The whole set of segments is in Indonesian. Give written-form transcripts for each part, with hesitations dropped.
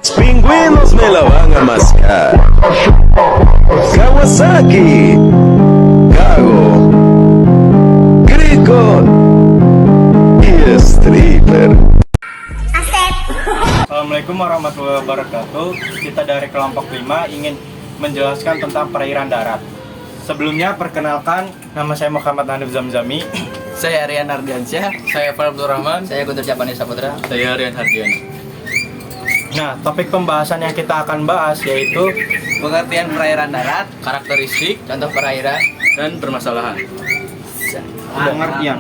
Pingüinos me la van a mascar. Kawasaki, Kago, Grico y Stripper. Assalamualaikum warahmatullahi wabarakatuh. Kita dari kelompok 5 ingin menjelaskan tentang perairan darat. Sebelumnya perkenalkan, nama saya Muhammad Hanif Zamzami. Saya Rian Ardiansyah. Saya Farabdur Rahman. Saya Guntur Japani Saputra. Saya Rian Hardiana. Nah, topik pembahasan yang kita akan bahas yaitu Pengertian perairan darat, Karakteristik contoh perairan. dan permasalahan.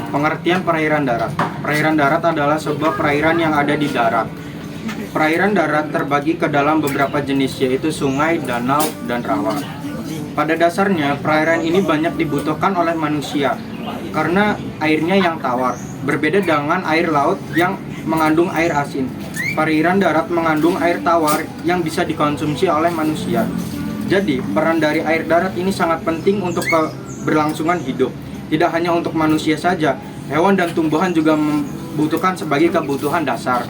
pengertian perairan darat. Perairan darat adalah sebuah perairan yang ada di darat. Perairan darat terbagi ke dalam beberapa jenis, yaitu sungai, danau, dan rawa. Pada dasarnya, perairan ini banyak dibutuhkan oleh manusia karena airnya yang tawar, berbeda dengan air laut yang mengandung air asin. Perairan darat mengandung air tawar yang bisa dikonsumsi oleh manusia. Jadi, peran dari air darat ini sangat penting untuk keberlangsungan hidup. Tidak hanya untuk manusia saja, hewan dan tumbuhan juga membutuhkan sebagai kebutuhan dasar.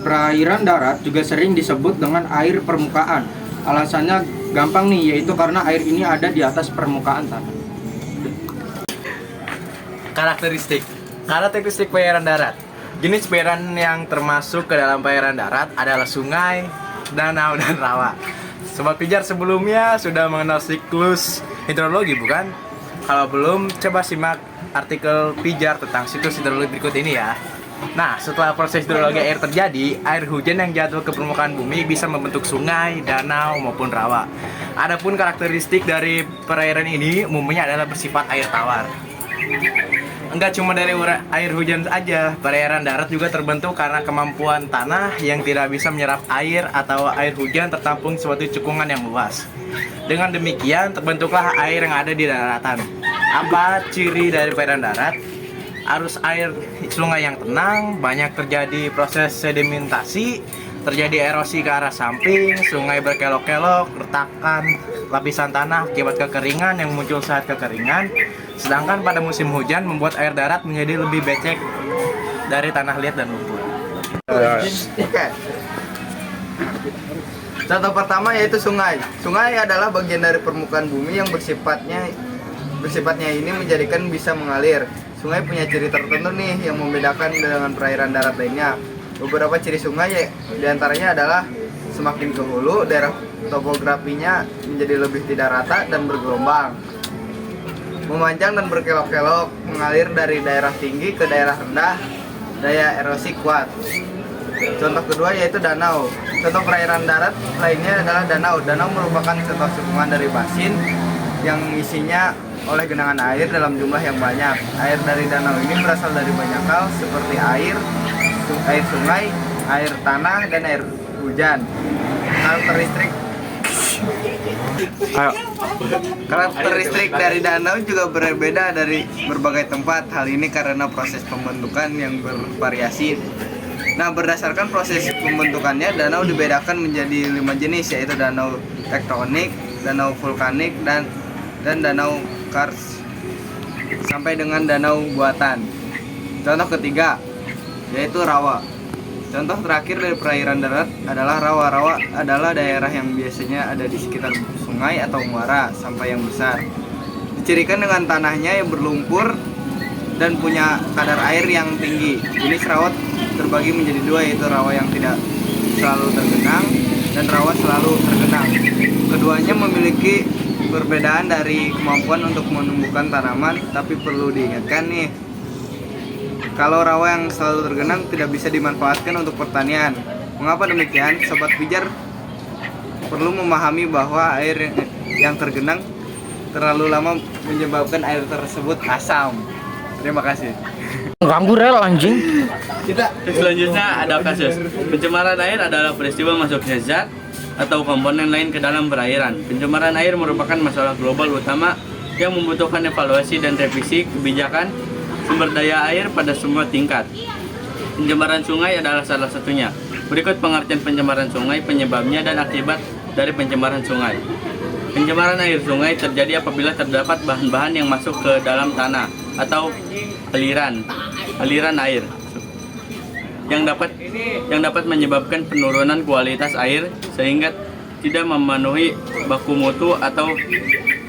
Perairan darat juga sering disebut dengan air permukaan. Alasannya gampang nih, yaitu karena air ini ada di atas permukaan tanah. Karakteristik perairan darat. Jenis perairan yang termasuk ke dalam perairan darat adalah sungai, danau, dan rawa. Sobat Pijar sebelumnya sudah mengenal siklus hidrologi, bukan? Kalau belum, coba simak artikel Pijar tentang siklus hidrologi berikut ini ya. Nah, setelah proses hidrologi air terjadi, air hujan yang jatuh ke permukaan bumi bisa membentuk sungai, danau, maupun rawa. Adapun karakteristik dari perairan ini umumnya adalah bersifat air tawar. Enggak cuma dari air hujan saja, perairan darat juga terbentuk karena kemampuan tanah yang tidak bisa menyerap air atau air hujan tertampung suatu cekungan yang luas. Dengan demikian, terbentuklah air yang ada di daratan. Apa ciri dari perairan darat? Arus air sungai yang tenang, banyak terjadi proses sedimentasi, terjadi erosi ke arah samping, sungai berkelok-kelok, retakan lapisan tanah akibat kekeringan yang muncul saat kekeringan. Sedangkan pada musim hujan membuat air darat menjadi lebih becek dari tanah liat dan lumpur. Oke. Contoh pertama yaitu sungai. Sungai adalah bagian dari permukaan bumi yang bersifatnya ini menjadikan bisa mengalir. Sungai punya ciri tertentu nih yang membedakan dengan perairan darat lainnya. Beberapa ciri sungai diantaranya adalah semakin ke hulu, daerah topografinya menjadi lebih tidak rata dan bergelombang, memanjang dan berkelok-kelok, mengalir dari daerah tinggi ke daerah rendah, daya erosi kuat. Contoh kedua yaitu danau. Contoh perairan darat lainnya adalah danau. Danau merupakan contoh cekungan dari basin yang isinya oleh genangan air dalam jumlah yang banyak. Air dari danau ini berasal dari banyak hal seperti air sungai, air tanah, dan air hujan. Karakteristik dari danau juga berbeda dari berbagai tempat. Hal ini karena proses pembentukan yang bervariasi. Nah, berdasarkan proses pembentukannya, danau dibedakan menjadi 5 jenis, yaitu danau tektonik, danau vulkanik, dan danau kars, sampai dengan danau buatan. Contoh ketiga yaitu rawa. Contoh terakhir dari perairan darat adalah rawa. Rawa adalah daerah yang biasanya ada di sekitar sungai atau muara sampai yang besar. Dicirikan dengan tanahnya yang berlumpur dan punya kadar air yang tinggi. Jenis rawa terbagi menjadi 2, yaitu rawa yang tidak selalu tergenang dan rawa selalu tergenang. Keduanya memiliki perbedaan dari kemampuan untuk menumbuhkan tanaman, tapi perlu diingatkan nih, kalau rawa yang selalu tergenang tidak bisa dimanfaatkan untuk pertanian. Mengapa demikian? Sobat Pijar perlu memahami bahwa air yang tergenang terlalu lama menyebabkan air tersebut asam. Terima kasih. Ganggu rel anjing. Selanjutnya ada kasus. Pencemaran air adalah peristiwa masuknya zat atau komponen lain ke dalam perairan. Pencemaran air merupakan masalah global utama yang membutuhkan evaluasi dan revisi kebijakan sumber daya air pada semua tingkat. Pencemaran sungai adalah salah satunya. Berikut pengertian pencemaran sungai, penyebabnya, dan akibat dari pencemaran sungai. Pencemaran air sungai terjadi apabila terdapat bahan-bahan yang masuk ke dalam tanah atau aliran air. yang dapat menyebabkan penurunan kualitas air sehingga tidak memenuhi baku mutu atau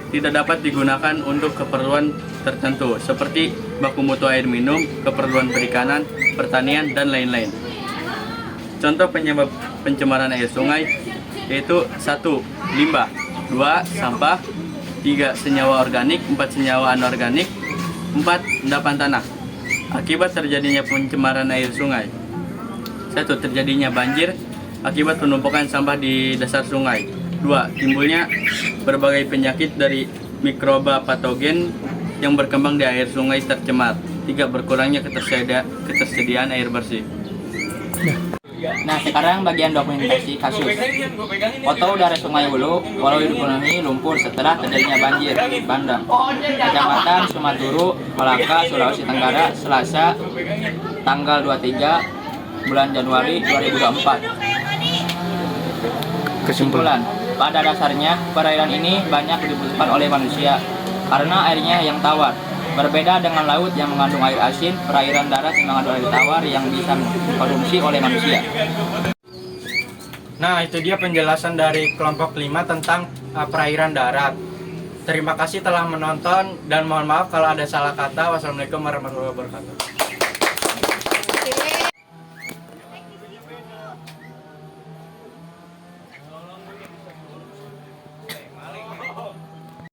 tidak dapat digunakan untuk keperluan tertentu seperti baku mutu air minum, keperluan perikanan, pertanian, dan lain-lain. Contoh penyebab pencemaran air sungai yaitu 1. Limbah, 2. Sampah, 3. Senyawa organik, 4. Senyawa anorganik, 4. Endapan tanah. Akibat terjadinya pencemaran air sungai: 1. Terjadinya banjir akibat penumpukan sampah di dasar sungai. 2. Timbulnya berbagai penyakit dari mikroba patogen yang berkembang di air sungai tercemar. 3. Berkurangnya ketersediaan air bersih. Nah, sekarang bagian dokumentasi kasus. Foto udara Sungai Hulu walau dipenuhi lumpur setelah terjadinya banjir bandang. Kecamatan Sumaturu, Malaka, Sulawesi Tenggara, Selasa, tanggal 23 bulan Januari 2024. Kesimpulan, pada dasarnya perairan ini banyak dibutuhkan oleh manusia karena airnya yang tawar. Berbeda dengan laut yang mengandung air asin, perairan darat yang mengandung air tawar yang bisa dikonsumsi oleh manusia. Nah, itu dia penjelasan dari kelompok 5 tentang perairan darat. Terima kasih telah menonton dan mohon maaf kalau ada salah kata. Wassalamualaikum warahmatullahi wabarakatuh.